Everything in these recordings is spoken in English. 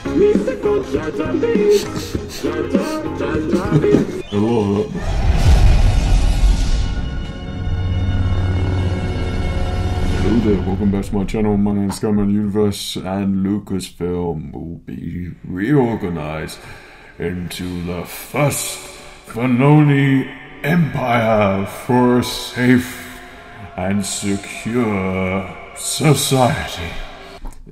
Hello. Hello there, welcome back to my channel. My name is Skyman Universe, and Lucasfilm will be reorganized into the first Venoni Empire for a safe and secure society.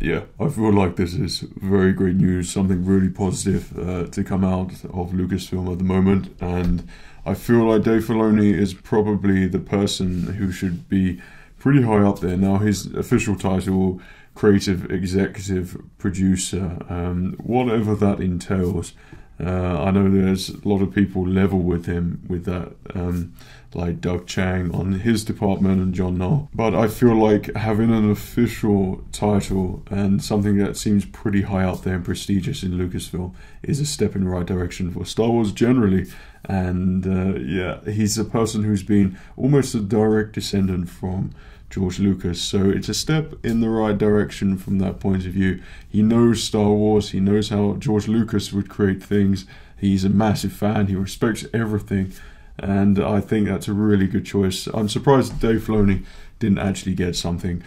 Yeah, I feel like this is very great news, something really positive to come out of Lucasfilm at the moment, and I feel like Dave Filoni is probably the person who should be pretty high up there. Now, his official title, creative executive producer, whatever that entails. I know there's a lot of people level with him with that, like Doug Chang on his department and John Knoll. But I feel like having an official title and something that seems pretty high up there and prestigious in Lucasfilm is a step in the right direction for Star Wars generally. And yeah, he's a person who's been almost a direct descendant from George Lucas, so it's a step in the right direction from that point of view. He knows Star Wars, he knows how George Lucas would create things, he's a massive fan, he respects everything, and I think that's a really good choice. I'm surprised Dave Filoni didn't actually get something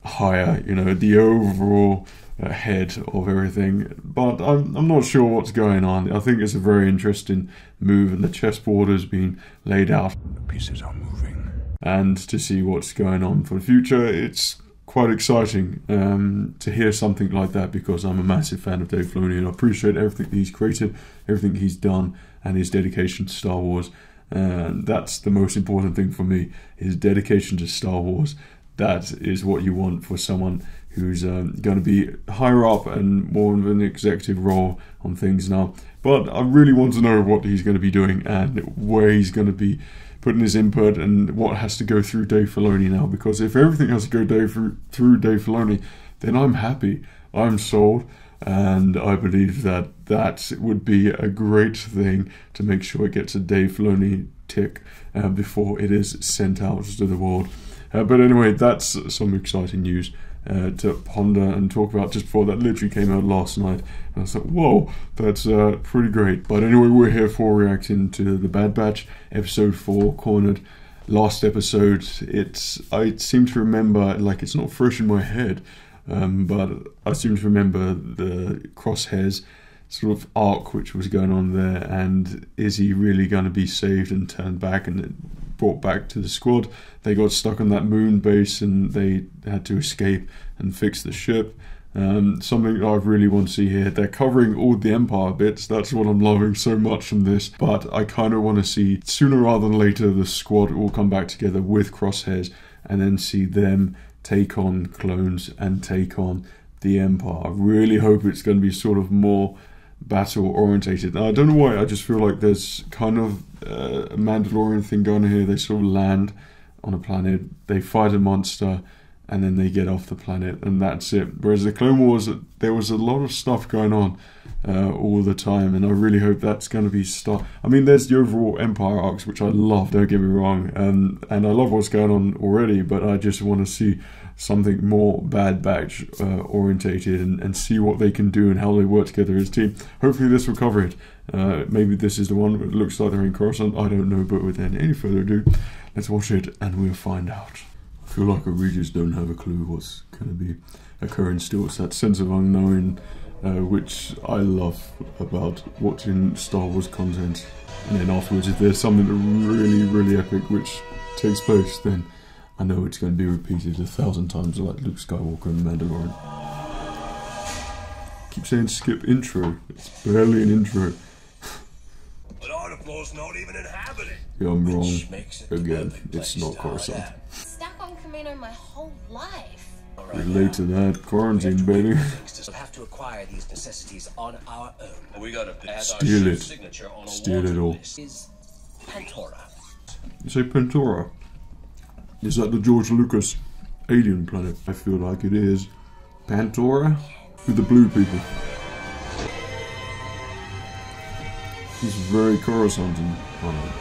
higher, you know, the overall head of everything, but I'm not sure what's going on. I think it's a very interesting move, and the chessboard has been laid out. The pieces are moving. And to see what's going on for the future, it's quite exciting to hear something like that, because I'm a massive fan of Dave Filoni and I appreciate everything he's created, everything he's done, and his dedication to Star Wars. That's the most important thing for me, his dedication to Star Wars. That is what you want for someone who's going to be higher up and more of an executive role on things now. But I really want to know what he's going to be doing and where he's going to be putting his input and what has to go through Dave Filoni now, because if everything has to go through Dave Filoni, then I'm happy, I'm sold, and I believe that that would be a great thing to make sure it gets a Dave Filoni tick before it is sent out to the world. But anyway, that's some exciting news to ponder and talk about just before that literally came out last night. And I thought, whoa, that's pretty great. But anyway, we're here for reacting to The Bad Batch, episode 4, Cornered. Last episode, I seem to remember, like, it's not fresh in my head, but I seem to remember the Crosshairs sort of arc which was going on there, and is he really going to be saved and turned back and brought back to the squad? They got stuck on that moon base and they had to escape and fix the ship. Something I really want to see here. They're covering all the Empire bits, that's what I'm loving so much from this, but I kind of want to see sooner rather than later the squad all come back together with Crosshairs and then see them take on clones and take on the Empire. I really hope it's going to be sort of more battle orientated. I don't know why, I just feel like there's kind of a Mandalorian thing going on here. They sort of land on a planet, they fight a monster, and then they get off the planet, and that's it. Whereas the Clone Wars, there was a lot of stuff going on all the time, and I really hope that's going to be I mean, there's the overall Empire arcs, which I love, don't get me wrong, and I love what's going on already, but I just want to see something more Bad Batch orientated and see what they can do and how they work together as a team. Hopefully this will cover it. Maybe this is the one that looks like they're in Coruscant, I don't know, but without any further ado, let's watch it and we'll find out. I feel like we just don't have a clue what's going to be occurring still. It's that sense of unknowing, which I love about watching Star Wars content. And then afterwards, if there's something really, really epic which takes place, then I know it's going to be repeated 1,000 times, like Luke Skywalker and Mandalorian. Keep saying skip intro. It's barely an intro. But Artiflo's not even inhabited. Yeah, I'm wrong. Again, it's not Coruscant. Stuck on Camino my whole life. Relate to that. Quarantine, baby. We'll have to acquire these necessities on our own. We gotta add Steal our it. signature on a Steal it all. Is Pantora. You say Pantora? Is that the George Lucas alien planet? I feel like it is. Pantora? With the blue people. He's very Coruscant on it.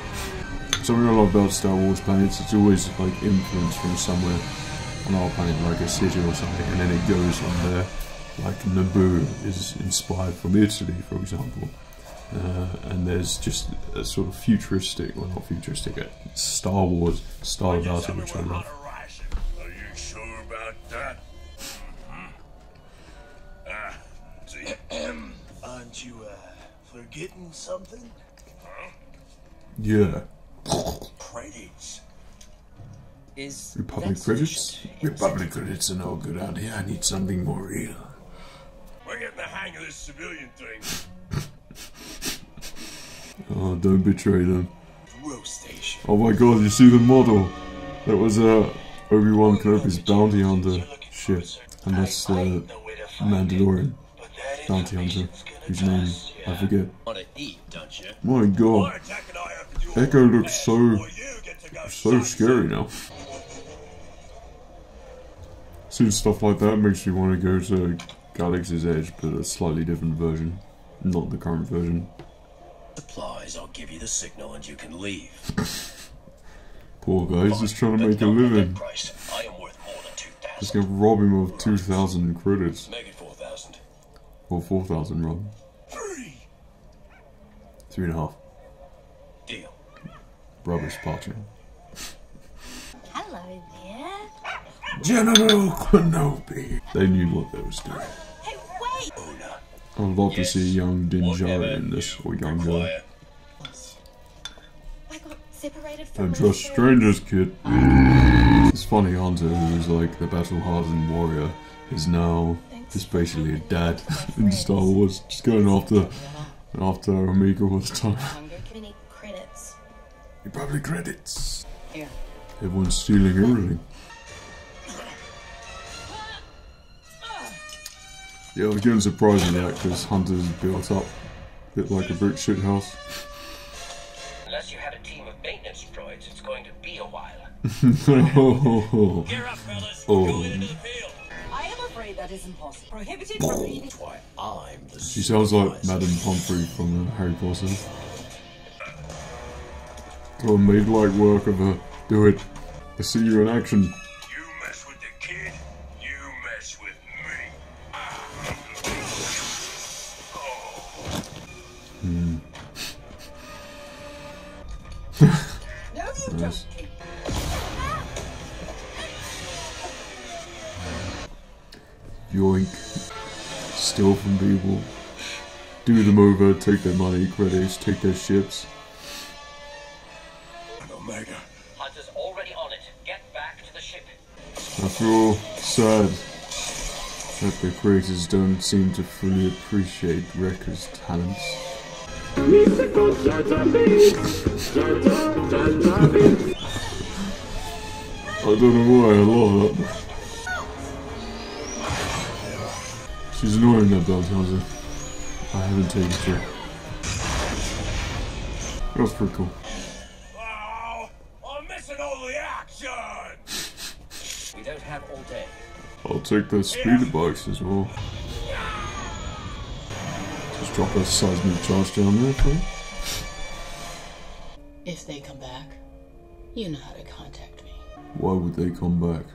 Something I love about Star Wars planets, it's always like influence from somewhere on our planet, like a city or something, and then it goes on there. like Naboo is inspired from Italy, for example. And there's just a sort of futuristic, well not futuristic, Star Wars style about it, which I love. Are you sure about that? Aren't you, forgetting something? Huh? Yeah. Credits. Is Republic that credits? sufficient? Republic credits are no good out here. I need something more real. We're getting the hang of this civilian thing. Oh, don't betray them. Road station. Oh my god, you see the model? That was Obi-Wan Kenobi's bounty hunter ship. And that's the Mandalorian bounty hunter, whose name I forget. Want to eat, don't you? My god, Echo looks so scary now. Seeing stuff like that makes me want to go to Galaxy's Edge, but a slightly different version, not the current version. Supplies, I'll give you the signal and you can leave. Poor guy's just trying to make a living. I am worth more than 2,000. Just gonna rob him of 2,000 credits. Make it 4,000. Or 4,000 rather. 3.5. Deal. Rubbish partner. Hello there. General Kenobi. They knew what they was doing. Hey, wait! I'd love to see young Din Djarin in this, or young girl. I got separated from Don't my trust parents. strangers, kid. This funny Hunter, who was like the battle-hardened warrior, is now just basically a dad in Star Wars, just going after Omega all the time. We need credits. You probably credits. Here. Everyone's stealing everything. Yeah, I was getting surprised at that because Hunter's built up a bit like a brick shit house. Unless you have a team of maintenance droids, it's going to be a while. Oh. Gear up, fellas. Oh. Go into the field. I am afraid that is impossible. Prohibited from me. That's why I'm the She sounds like Madame Pomfrey from Harry Potter. God, made light work of her. Do it. I see you in action. You mess with the kid, you mess with me. No, you Nice. don't. Yoink. Steal from people. Do them over, take their money, credits, take their ships. Omega. Hunter's already on it. Get back to the ship. I feel sad that the creators don't seem to fully appreciate Wrecker's talents. I don't know why I love that. She's annoying, that bounty hunter. I haven't taken it yet. That was pretty cool. Oh, I'm missing all the action! We don't have all day. I'll take the speeder bikes as well. Just drop a seismic charge down there for me. If they come back, you know how to contact me. Why would they come back?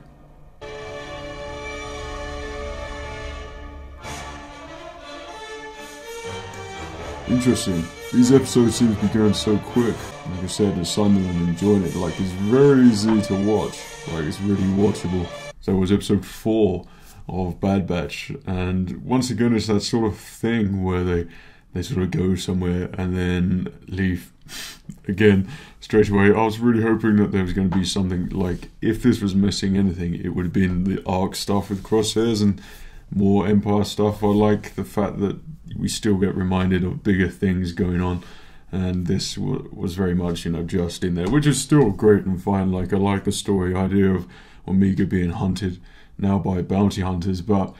Interesting. These episodes seem to be going so quick. Like I said, as Simon and enjoying it, like it's very easy to watch. Like it's really watchable. So it was episode 4 of Bad Batch, and once again it's that sort of thing where they sort of go somewhere and then leave again straight away. I was really hoping that there was going to be something like, if this was missing anything, it would have been the ARC stuff with Crosshairs and more Empire stuff. I like the fact that we still get reminded of bigger things going on, and this was very much, you know, just in there, which is still great and fine. Like, I like the story idea of Omega being hunted now by bounty hunters, but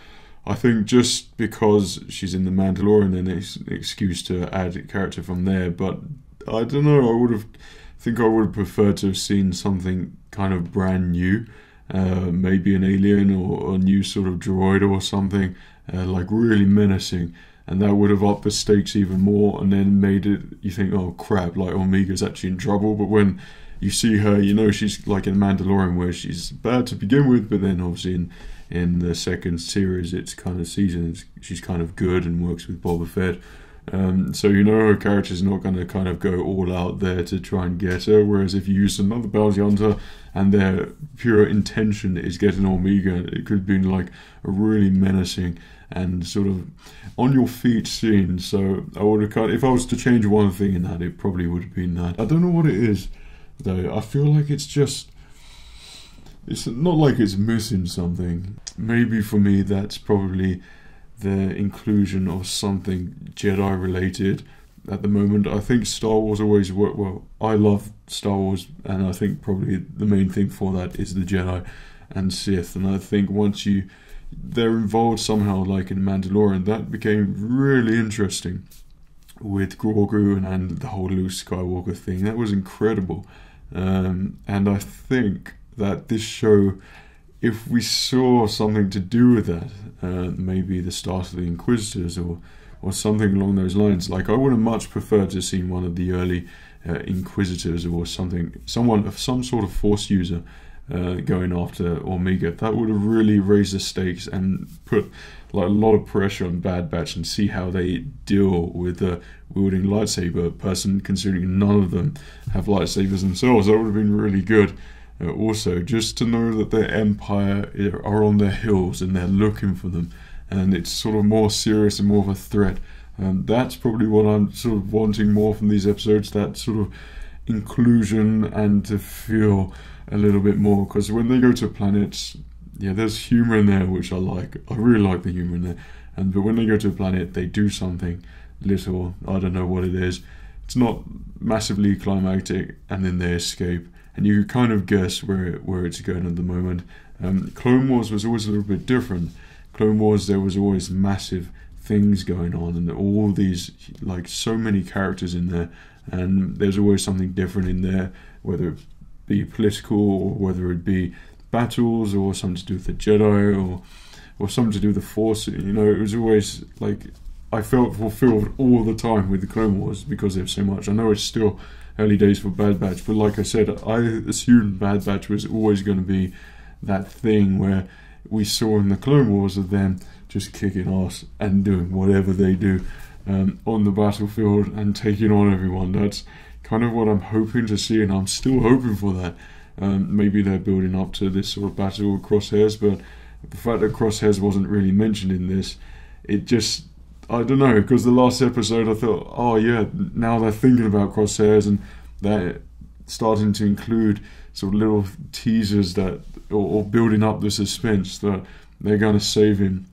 I think just because she's in the Mandalorian, then it's an excuse to add a character from there. But I don't know, I would have preferred to have seen something kind of brand new, maybe an alien or a new sort of droid or something, like really menacing, and that would have upped the stakes even more, and then made it, you think, oh crap, like Omega's actually in trouble. But when you see her, you know she's like in Mandalorian, where she's bad to begin with, but then obviously in the second series, it's kind of season, she's kind of good and works with Boba Fett. So you know her character's not going to kind of go all out there to try and get her, whereas if you use another bounty hunter and their pure intention is getting Omega, it could be like a really menacing and sort of on your feet scene. So I would have if I was to change one thing in that, it probably would have been that. I don't know what it is though. I feel like it's not like it's missing something. Maybe for me that's probably the inclusion of something Jedi related at the moment. I think Star Wars always worked well. I love Star Wars, and I think probably the main thing for that is the Jedi and Sith. And I think once they're involved somehow, like in Mandalorian, that became really interesting with Grogu and the whole Luke Skywalker thing. That was incredible. And I think that this show, if we saw something to do with that, maybe the start of the Inquisitors or something along those lines, like I would have much preferred to see one of the early Inquisitors or someone of some sort of Force user going after Omega. That would have really raised the stakes and put like a lot of pressure on Bad Batch and see how they deal with the wielding lightsaber person, considering none of them have lightsabers themselves. That would have been really good. Also, just to know that the Empire are on their heels and they're looking for them, and it's sort of more serious and more of a threat. That's probably what I'm sort of wanting more from these episodes, that sort of inclusion and to feel a little bit more, because when they go to planets, yeah, there's humour in there, which I like. I really like the humour in there. But when they go to a planet, they do something little, I don't know what it is. It's not massively climactic, and then they escape. And you kind of guess where it's going at the moment. Clone Wars was always a little bit different. Clone Wars, there was always massive things going on, and all these, like, so many characters in there, and there's always something different in there, whether it be political or whether it be battles or something to do with the Jedi or something to do with the Force. You know, it was always like I felt fulfilled all the time with the Clone Wars because there's so much. I know it's still early days for Bad Batch, but like I said, I assumed Bad Batch was always going to be that thing where we saw in the Clone Wars of them just kicking ass and doing whatever they do on the battlefield and taking on everyone. That's kind of what I'm hoping to see, and I'm still hoping for that. Maybe they're building up to this sort of battle with Crosshairs, but the fact that Crosshairs wasn't really mentioned in this, it just, I don't know, because the last episode I thought, oh yeah, now they're thinking about Crosshairs and they're starting to include sort of little teasers that, or building up the suspense that they're going to save him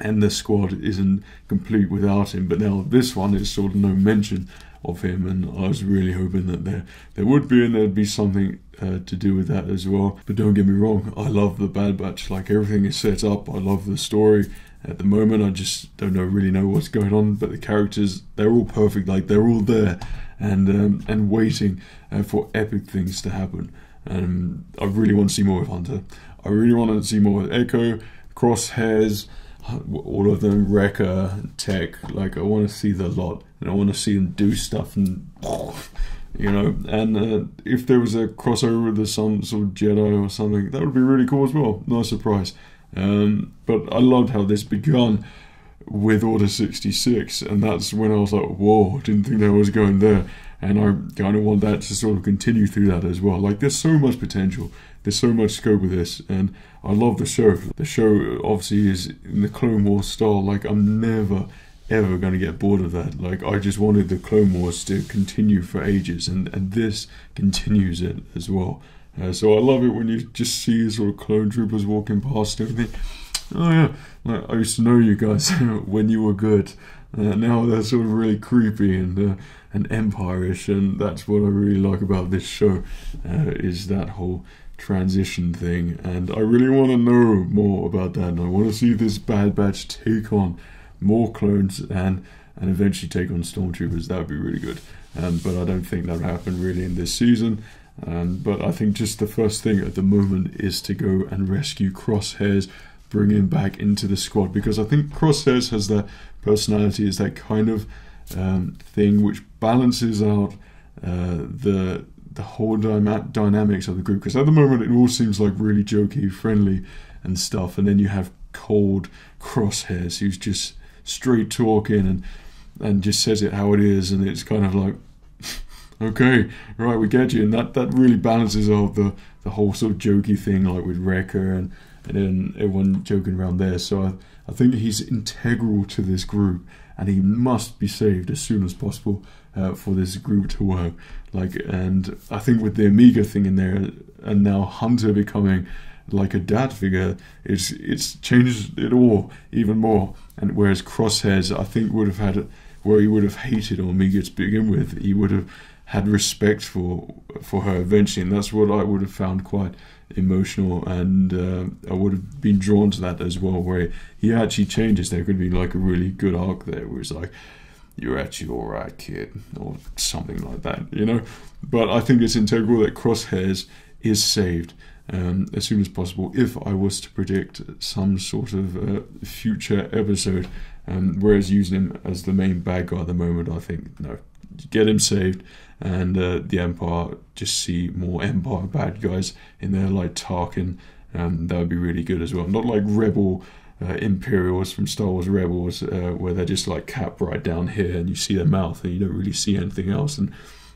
and the squad isn't complete without him. But now this one is sort of no mention of him, and I was really hoping that there would be, and there'd be something to do with that as well. But don't get me wrong, I love the Bad Batch. Like, everything is set up. I love the story. At the moment, I just don't really know what's going on, but the characters, they're all perfect. Like, they're all there and waiting for epic things to happen. I really want to see more of Hunter. I really want to see more of Echo, Crosshairs, all of them, Wrecker, Tech. Like, I want to see the lot, and I want to see them do stuff, and you know, and if there was a crossover with some sort of Jedi or something, that would be really cool as well. Nice surprise. But I loved how this begun with Order 66, and that's when I was like, whoa, didn't think that was going there. And I kind of want that to sort of continue through that as well. Like, there's so much potential, there's so much scope with this, and I love the show. The show obviously is in the Clone Wars style. Like, I'm never ever going to get bored of that. Like, I just wanted the Clone Wars to continue for ages, and this continues it as well. So I love it when you just see sort of clone troopers walking past and think, oh yeah, like, I used to know you guys when you were good. Now they're sort of really creepy and empire-ish, and that's what I really like about this show, is that whole transition thing. And I really want to know more about that, and I want to see this Bad Batch take on more clones and eventually take on stormtroopers. That would be really good. But I don't think that would happen really in this season. But I think just the first thing at the moment is to go and rescue Crosshairs, bring him back into the squad, because I think Crosshairs has that personality, is that kind of thing which balances out the whole dynamics of the group. Because at the moment it all seems like really jokey, friendly, and stuff, and then you have cold Crosshairs who's just straight talking and just says it how it is, and it's kind of like, okay, right, we get you, and that really balances out the whole sort of jokey thing, like with Wrecker and then everyone joking around there. So I think he's integral to this group, and he must be saved as soon as possible for this group to work. And I think with the Omega thing in there, and now Hunter becoming like a dad figure, it's changed it all even more. And whereas Crosshairs, I think, would have had where he would have hated Omega to begin with, he would have had respect for her eventually, and that's what I would have found quite emotional, and I would have been drawn to that as well, where he actually changes. There could be like a really good arc there where it's like, you're actually alright, kid, or something like that, you know. But I think it's integral that Crosshairs is saved as soon as possible. If I was to predict some sort of future episode, whereas using him as the main bad guy at the moment, I think, no, get him saved, and the Empire, just see more Empire bad guys in there, like Tarkin. That would be really good as well. Not like Rebel Imperials from Star Wars Rebels, where they're just like capped right down here and you see their mouth and you don't really see anything else, and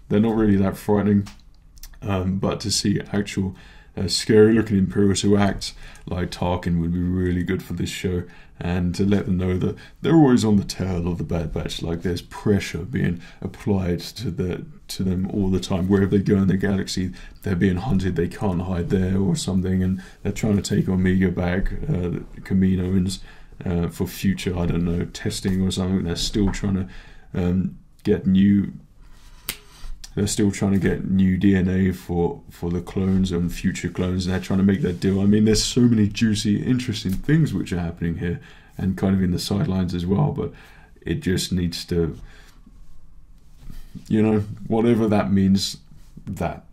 they're not really that frightening. But to see actual scary looking Imperials who act like Tarkin would be really good for this show, and to let them know that they're always on the tail of the Bad Batch. Like, there's pressure being applied to them all the time. Wherever they go in the galaxy, they're being hunted, they can't hide there or something, and they're trying to take Omega back, Kaminoans, for future, I don't know, testing or something. They're still trying to get new DNA for the clones and future clones, and they're trying to make that deal. I mean, there's so many juicy, interesting things which are happening here, and kind of in the sidelines as well, but it just needs to, you know, whatever that means, that.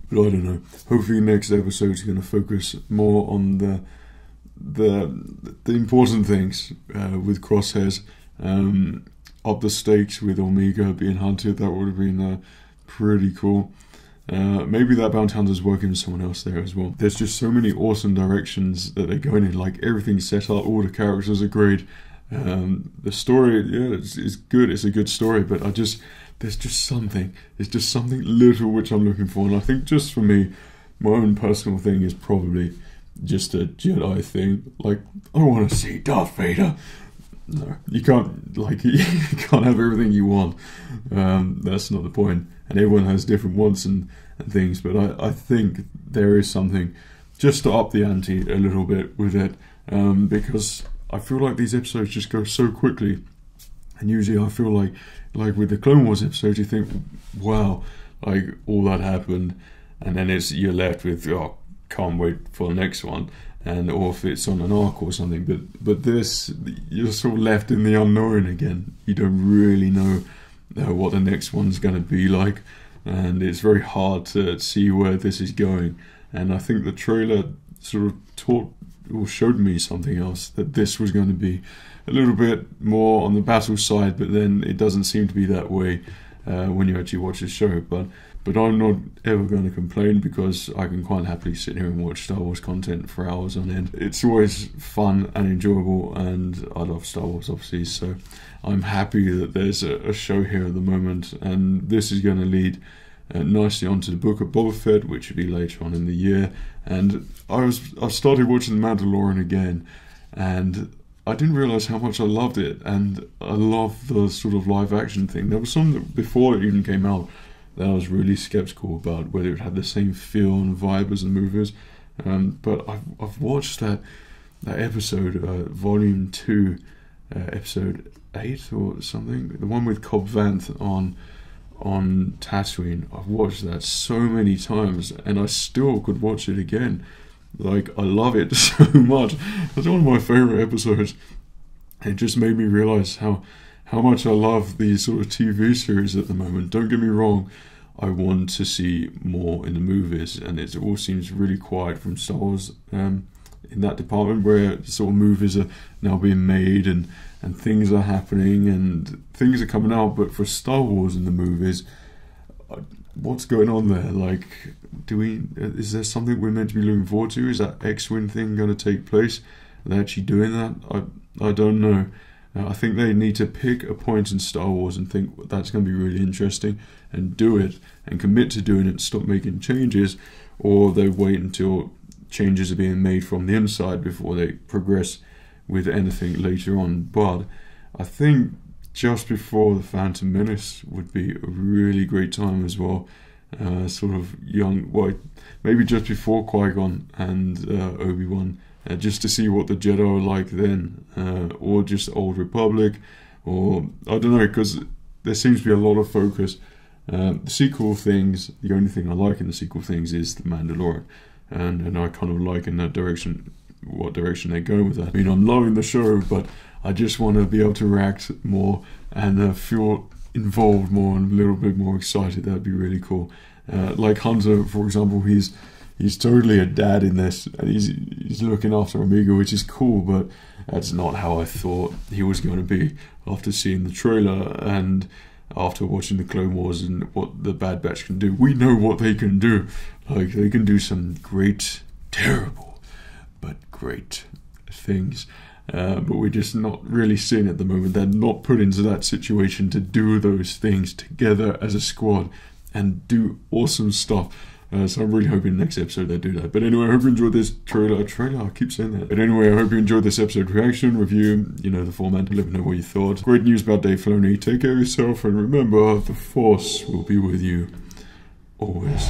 But I don't know. Hopefully next episode is going to focus more on the important things with Crosshairs. Up the stakes with Omega being hunted, that would have been pretty cool. Maybe that Bounty Hunter's working with someone else there as well. There's just so many awesome directions that they're going in. Like, everything's set up, all the characters are great. The story, yeah, it's good. It's a good story, but there's just something little which I'm looking for. And I think just for me, my own personal thing is probably just a Jedi thing. Like, I want to see Darth Vader. No, you can't have everything you want. That's not the point. And everyone has different wants and things. But I think there is something just to up the ante a little bit with it, because I feel like these episodes just go so quickly. And usually I feel like with the Clone Wars episodes, you think, wow, like all that happened, and then you're left with, oh, can't wait for the next one. Or if it's on an arc or something, but this, you're sort of left in the unknown again. You don't really know what the next one's going to be like, and it's very hard to see where this is going. And I think the trailer sort of showed me something else, that this was going to be a little bit more on the battle side, but then it doesn't seem to be that way when you actually watch the show. But I'm not ever going to complain, because I can quite happily sit here and watch Star Wars content for hours on end. It's always fun and enjoyable, and I love Star Wars, obviously, so I'm happy that there's a show here at the moment, and this is going to lead nicely onto the Book of Boba Fett, which will be later on in the year. And I've started watching The Mandalorian again, and I didn't realise how much I loved it, and I love the sort of live action thing. There was some that before it even came out that I was really skeptical about whether it had the same feel and vibe as the movies. But I've watched that episode, Volume 2, Episode 8 or something, the one with Cobb Vanth on Tatooine. I've watched that so many times, and I still could watch it again. Like, I love it so much. It's one of my favourite episodes. It just made me realise how much I love these sort of TV series at the moment. Don't get me wrong, I want to see more in the movies, and it all seems really quiet from Star Wars in that department, where sort of movies are now being made and things are happening and things are coming out. But for Star Wars in the movies, what's going on there? Like, is there something we're meant to be looking forward to? Is that X-Wing thing going to take place? Are they actually doing that? I don't know. I think they need to pick a point in Star Wars and think that's going to be really interesting and do it and commit to doing it and stop making changes, or they wait until changes are being made from the inside before they progress with anything later on. But I think just before the Phantom Menace would be a really great time as well. Sort of young, well, maybe just before Qui-Gon and Obi-Wan, just to see what the Jedi are like then, or just Old Republic, or I don't know, because there seems to be a lot of focus. The sequel things, the only thing I like in the sequel things is the Mandalorian, and I kind of like in that direction, what direction they go with that. I mean, I'm loving the show, but I just want to be able to react more and feel involved more and a little bit more excited. That'd be really cool. Like Hunter, for example, he's totally a dad in this, and he's looking after Amiga, which is cool, but that's not how I thought he was going to be after seeing the trailer and after watching the Clone Wars and what the Bad Batch can do. We know what they can do. Like, they can do some great, terrible, but great things. But we're just not really seeing it at the moment. They're not put into that situation to do those things together as a squad and do awesome stuff. So I'm really hoping next episode they do that. But anyway, I hope you enjoyed this trailer, I keep saying that. But anyway, I hope you enjoyed this episode reaction, review, you know, the format. Let me know what you thought. Great news about Dave Filoni. Take care of yourself, and remember, the Force will be with you always.